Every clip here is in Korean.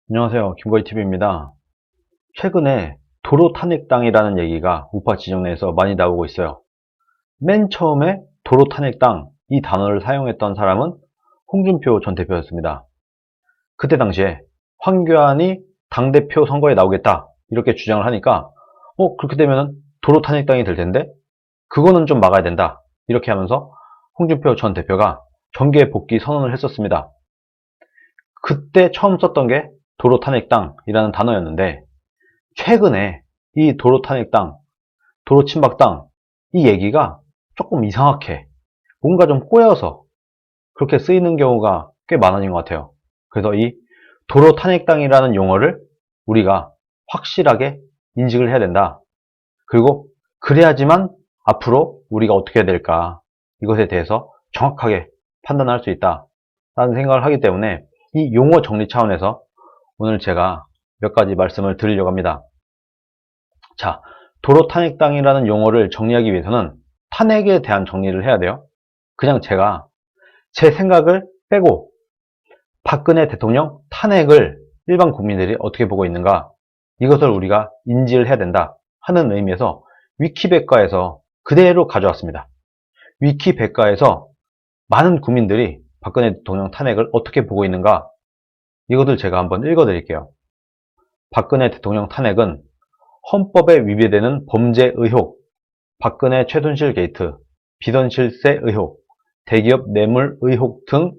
안녕하세요. 김거희TV입니다. 최근에 도로 탄핵당이라는 얘기가 우파 지정 내에서 많이 나오고 있어요. 맨 처음에 도로 탄핵당 이 단어를 사용했던 사람은 홍준표 전 대표였습니다. 그때 당시에 황교안이 당대표 선거에 나오겠다 이렇게 주장을 하니까 그렇게 되면 도로 탄핵당이 될 텐데 그거는 좀 막아야 된다 이렇게 하면서 홍준표 전 대표가 정계 복귀 선언을 했었습니다. 그때 처음 썼던 게 도로 탄핵당이라는 단어였는데 최근에 이 도로 탄핵당, 도로 침박당 이 얘기가 조금 이상하게 뭔가 좀 꼬여서 그렇게 쓰이는 경우가 꽤 많아진 것 같아요. 그래서 이 도로 탄핵당이라는 용어를 우리가 확실하게 인식을 해야 된다. 그리고 그래야지만 앞으로 우리가 어떻게 해야 될까 이것에 대해서 정확하게 판단할 수 있다 라는 생각을 하기 때문에 이 용어 정리 차원에서 오늘 제가 몇 가지 말씀을 드리려고 합니다. 자, 도로 탄핵당이라는 용어를 정리하기 위해서는 탄핵에 대한 정리를 해야 돼요. 그냥 제가 제 생각을 빼고 박근혜 대통령 탄핵을 일반 국민들이 어떻게 보고 있는가 이것을 우리가 인지를 해야 된다 하는 의미에서 위키백과에서 그대로 가져왔습니다. 위키백과에서 많은 국민들이 박근혜 대통령 탄핵을 어떻게 보고 있는가 이것을 제가 한번 읽어드릴게요. 박근혜 대통령 탄핵은 헌법에 위배되는 범죄 의혹, 박근혜 최순실 게이트, 비선실세 의혹, 대기업 뇌물 의혹 등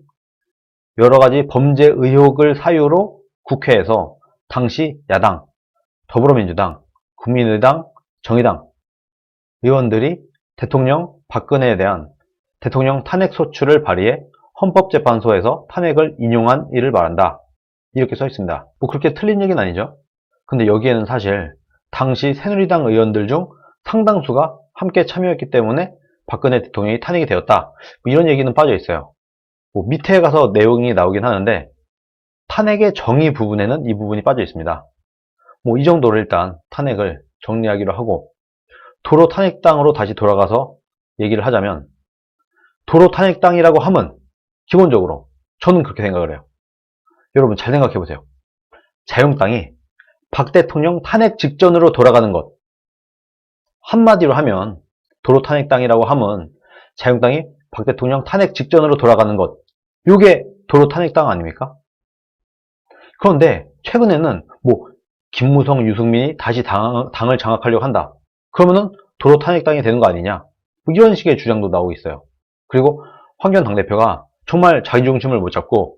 여러 가지 범죄 의혹을 사유로 국회에서 당시 야당, 더불어민주당, 국민의당, 정의당 의원들이 대통령 박근혜에 대한 대통령 탄핵 소추를 발의해 헌법재판소에서 탄핵을 인용한 일을 말한다. 이렇게 써 있습니다. 뭐 그렇게 틀린 얘기는 아니죠. 근데 여기에는 사실 당시 새누리당 의원들 중 상당수가 함께 참여했기 때문에 박근혜 대통령이 탄핵이 되었다. 뭐 이런 얘기는 빠져 있어요. 뭐 밑에 가서 내용이 나오긴 하는데 탄핵의 정의 부분에는 이 부분이 빠져 있습니다. 뭐 이 정도로 일단 탄핵을 정리하기로 하고 도로 탄핵당으로 다시 돌아가서 얘기를 하자면 도로 탄핵당이라고 하면 기본적으로 저는 그렇게 생각을 해요. 여러분 잘 생각해 보세요. 자유한국당이 박 대통령 탄핵 직전으로 돌아가는 것 한마디로 하면 도로 탄핵당이라고 하면 자유한국당이 박 대통령 탄핵 직전으로 돌아가는 것 이게 도로 탄핵당 아닙니까? 그런데 최근에는 뭐 김무성, 유승민이 다시 당을 장악하려고 한다. 그러면은 도로 탄핵당이 되는 거 아니냐? 뭐 이런 식의 주장도 나오고 있어요. 그리고 황교안 당대표가 정말 자기중심을 못 잡고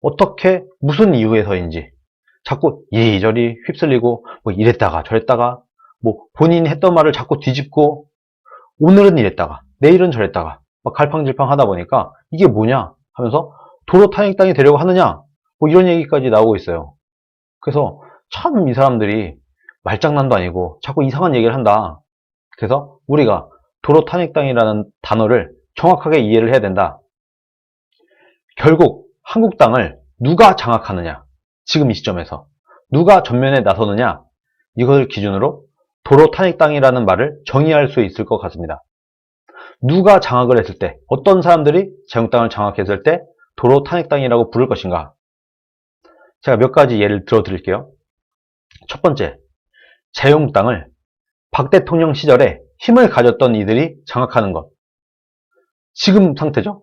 어떻게 무슨 이유에서인지 자꾸 이리저리 휩쓸리고 뭐 이랬다가 저랬다가 뭐 본인이 했던 말을 자꾸 뒤집고 오늘은 이랬다가 내일은 저랬다가 막 갈팡질팡 하다 보니까 이게 뭐냐 하면서 도로 탄핵당이 되려고 하느냐 뭐 이런 얘기까지 나오고 있어요. 그래서 참 이 사람들이 말장난도 아니고 자꾸 이상한 얘기를 한다. 그래서 우리가 도로 탄핵당이라는 단어를 정확하게 이해를 해야 된다. 결국 한국당을 누가 장악하느냐 지금 이 시점에서 누가 전면에 나서느냐 이것을 기준으로 도로 탄핵당이라는 말을 정의할 수 있을 것 같습니다. 누가 장악을 했을 때 어떤 사람들이 자유한국당을 장악했을 때 도로 탄핵당이라고 부를 것인가 제가 몇 가지 예를 들어 드릴게요. 첫 번째, 자유한국당을 박 대통령 시절에 힘을 가졌던 이들이 장악하는 것. 지금 상태죠?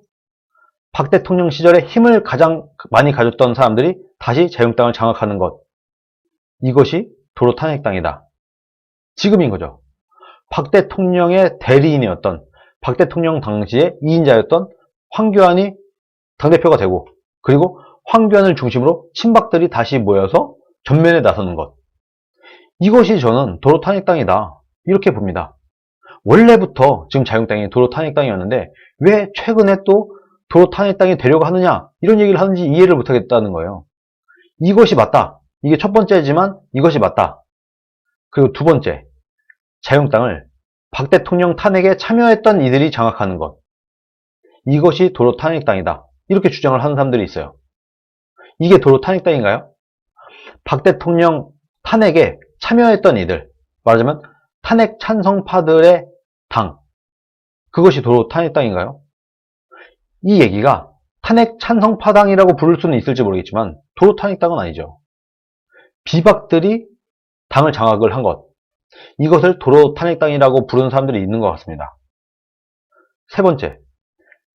박 대통령 시절에 힘을 가장 많이 가졌던 사람들이 다시 자유한국당을 장악하는 것. 이것이 도로 탄핵당이다. 지금인 거죠. 박 대통령의 대리인이었던 박 대통령 당시의 2인자였던 황교안이 당대표가 되고 그리고 황교안을 중심으로 친박들이 다시 모여서 전면에 나서는 것. 이것이 저는 도로 탄핵당이다. 이렇게 봅니다. 원래부터 지금 자유한국당이 도로 탄핵당이었는데 왜 최근에 또 도로 탄핵당이 되려고 하느냐 이런 얘기를 하는지 이해를 못하겠다는 거예요. 이것이 맞다. 이게 첫 번째지만 이것이 맞다. 그리고 두 번째, 자유한국당을 박 대통령 탄핵에 참여했던 이들이 장악하는 것. 이것이 도로 탄핵당이다. 이렇게 주장을 하는 사람들이 있어요. 이게 도로 탄핵당인가요? 박 대통령 탄핵에 참여했던 이들, 말하자면 탄핵 찬성파들의 당, 그것이 도로 탄핵당인가요? 이 얘기가 탄핵 찬성파당이라고 부를 수는 있을지 모르겠지만 도로 탄핵당은 아니죠. 비박들이 당을 장악을 한 것. 이것을 도로 탄핵당이라고 부르는 사람들이 있는 것 같습니다. 세 번째,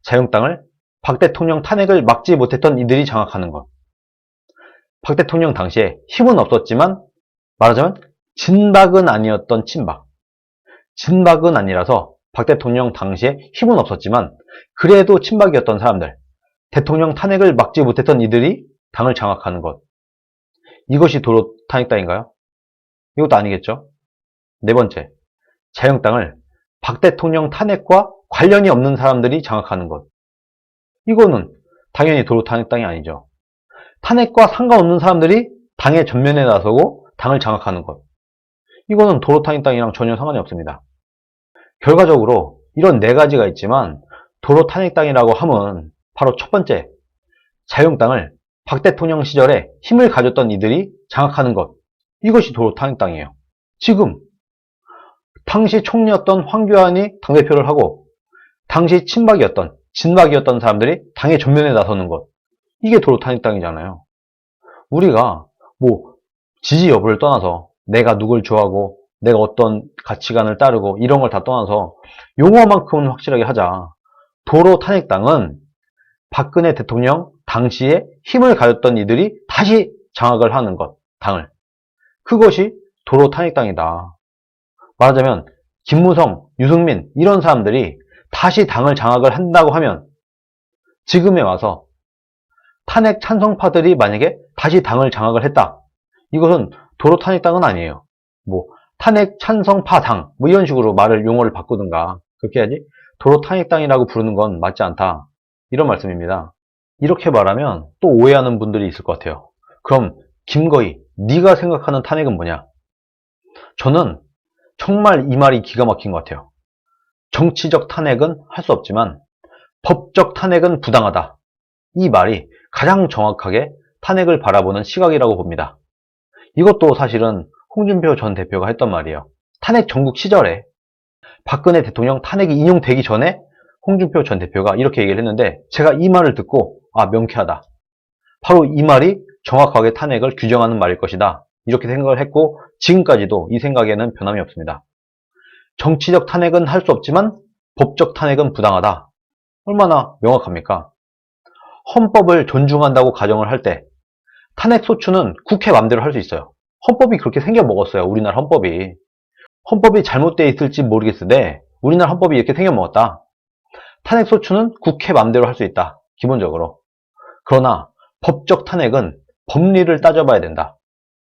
자유한국당을 박 대통령 탄핵을 막지 못했던 이들이 장악하는 것. 박 대통령 당시에 힘은 없었지만 말하자면 진박은 아니었던 친박. 진박은 아니라서 박 대통령 당시에 힘은 없었지만 그래도 친박이었던 사람들. 대통령 탄핵을 막지 못했던 이들이 당을 장악하는 것. 이것이 도로 탄핵당인가요? 이것도 아니겠죠. 네 번째, 자유한국당을 박 대통령 탄핵과 관련이 없는 사람들이 장악하는 것. 이거는 당연히 도로 탄핵당이 아니죠. 탄핵과 상관없는 사람들이 당의 전면에 나서고 당을 장악하는 것. 이거는 도로 탄핵당이랑 전혀 상관이 없습니다. 결과적으로 이런 네 가지가 있지만 도로 탄핵당이라고 하면 바로 첫 번째, 자유한국당을 박 대통령 시절에 힘을 가졌던 이들이 장악하는 것. 이것이 도로 탄핵당이에요. 지금 당시 총리였던 황교안이 당대표를 하고 당시 친박이었던 진박이었던 사람들이 당의 전면에 나서는 것. 이게 도로 탄핵당이잖아요. 우리가 뭐 지지 여부를 떠나서 내가 누굴 좋아하고 내가 어떤 가치관을 따르고 이런 걸 다 떠나서 용어만큼은 확실하게 하자. 도로 탄핵당은 박근혜 대통령 당시에 힘을 가졌던 이들이 다시 장악을 하는 것, 당을. 그것이 도로 탄핵당이다. 말하자면 김무성, 유승민 이런 사람들이 다시 당을 장악을 한다고 하면 지금에 와서 탄핵 찬성파들이 만약에 다시 당을 장악을 했다. 이것은 도로 탄핵당은 아니에요. 뭐 탄핵 찬성파 당, 뭐 이런 식으로 용어를 바꾸든가 그렇게 해야지 도로 탄핵당이라고 부르는 건 맞지 않다. 이런 말씀입니다. 이렇게 말하면 또 오해하는 분들이 있을 것 같아요. 그럼 김거희, 네가 생각하는 탄핵은 뭐냐? 저는 정말 이 말이 기가 막힌 것 같아요. 정치적 탄핵은 할 수 없지만 법적 탄핵은 부당하다. 이 말이 가장 정확하게 탄핵을 바라보는 시각이라고 봅니다. 이것도 사실은 홍준표 전 대표가 했던 말이에요. 탄핵 전국 시절에 박근혜 대통령 탄핵이 인용되기 전에 홍준표 전 대표가 이렇게 얘기를 했는데 제가 이 말을 듣고 명쾌하다. 바로 이 말이 정확하게 탄핵을 규정하는 말일 것이다. 이렇게 생각을 했고 지금까지도 이 생각에는 변함이 없습니다. 정치적 탄핵은 할 수 없지만 법적 탄핵은 부당하다. 얼마나 명확합니까? 헌법을 존중한다고 가정을 할 때 탄핵 소추는 국회 맘대로 할 수 있어요. 헌법이 그렇게 생겨 먹었어요. 우리나라 헌법이. 헌법이 잘못되어 있을지 모르겠는데 우리나라 헌법이 이렇게 생겨 먹었다. 탄핵 소추는 국회 맘대로 할 수 있다. 기본적으로. 그러나 법적 탄핵은 법리를 따져봐야 된다.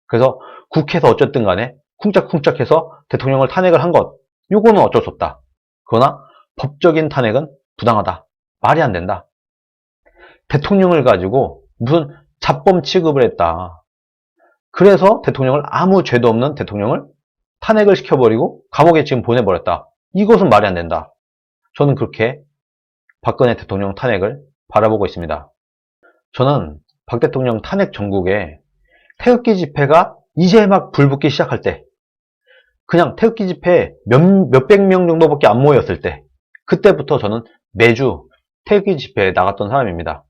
그래서 국회에서 어쨌든 간에 쿵짝쿵짝해서 대통령을 탄핵을 한 것. 요거는 어쩔 수 없다. 그러나 법적인 탄핵은 부당하다. 말이 안 된다. 대통령을 가지고 무슨 잡범 취급을 했다. 그래서 대통령을 아무 죄도 없는 대통령을 탄핵을 시켜버리고 감옥에 지금 보내버렸다. 이것은 말이 안 된다. 저는 그렇게 박근혜 대통령 탄핵을 바라보고 있습니다. 저는 박 대통령 탄핵 전국에 태극기 집회가 이제 막 불붙기 시작할 때 그냥 태극기 집회에 몇백 명 정도밖에 안 모였을 때 그때부터 저는 매주 태극기 집회에 나갔던 사람입니다.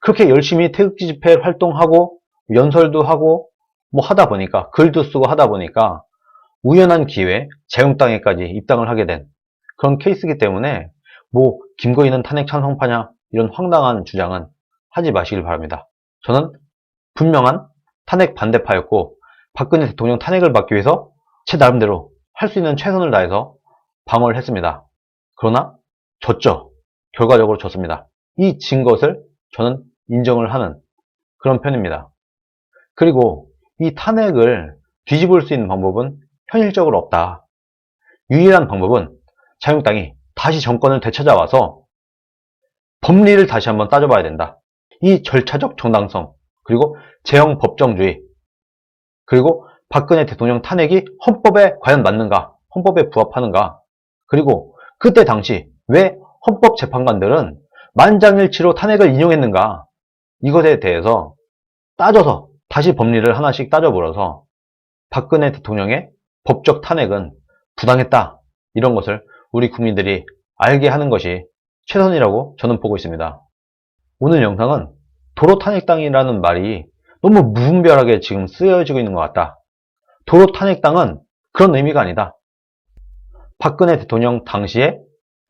그렇게 열심히 태극기 집회 활동하고 연설도 하고 뭐 하다 보니까 글도 쓰고 하다 보니까 우연한 기회에 자유한국당에까지 입당을 하게 된 그런 케이스이기 때문에 뭐 김거희는 탄핵 찬성파냐 이런 황당한 주장은 하지 마시길 바랍니다. 저는 분명한 탄핵 반대파였고 박근혜 대통령 탄핵을 막기 위해서 제 나름대로 할 수 있는 최선을 다해서 방어를 했습니다. 그러나 졌죠. 결과적으로 졌습니다. 이 진 것을 저는 인정을 하는 그런 편입니다. 그리고 이 탄핵을 뒤집을 수 있는 방법은 현실적으로 없다. 유일한 방법은 자유한국당이 다시 정권을 되찾아와서 법리를 다시 한번 따져봐야 된다. 이 절차적 정당성, 그리고 제형 법정주의, 그리고 박근혜 대통령 탄핵이 헌법에 과연 맞는가, 헌법에 부합하는가, 그리고 그때 당시 왜 헌법재판관들은 만장일치로 탄핵을 인용했는가, 이것에 대해서 따져서 다시 법리를 하나씩 따져보려서 박근혜 대통령의 법적 탄핵은 부당했다. 이런 것을 우리 국민들이 알게 하는 것이 최선이라고 저는 보고 있습니다. 오늘 영상은 도로 탄핵당이라는 말이 너무 무분별하게 지금 쓰여지고 있는 것 같다. 도로 탄핵당은 그런 의미가 아니다. 박근혜 대통령 당시에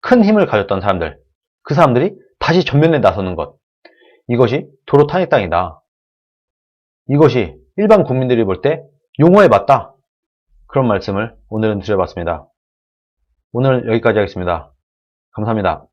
큰 힘을 가졌던 사람들, 그 사람들이 다시 전면에 나서는 것, 이것이 도로 탄핵당이다. 이것이 일반 국민들이 볼 때 용어에 맞다. 그런 말씀을 오늘은 드려봤습니다. 오늘 여기까지 하겠습니다. 감사합니다.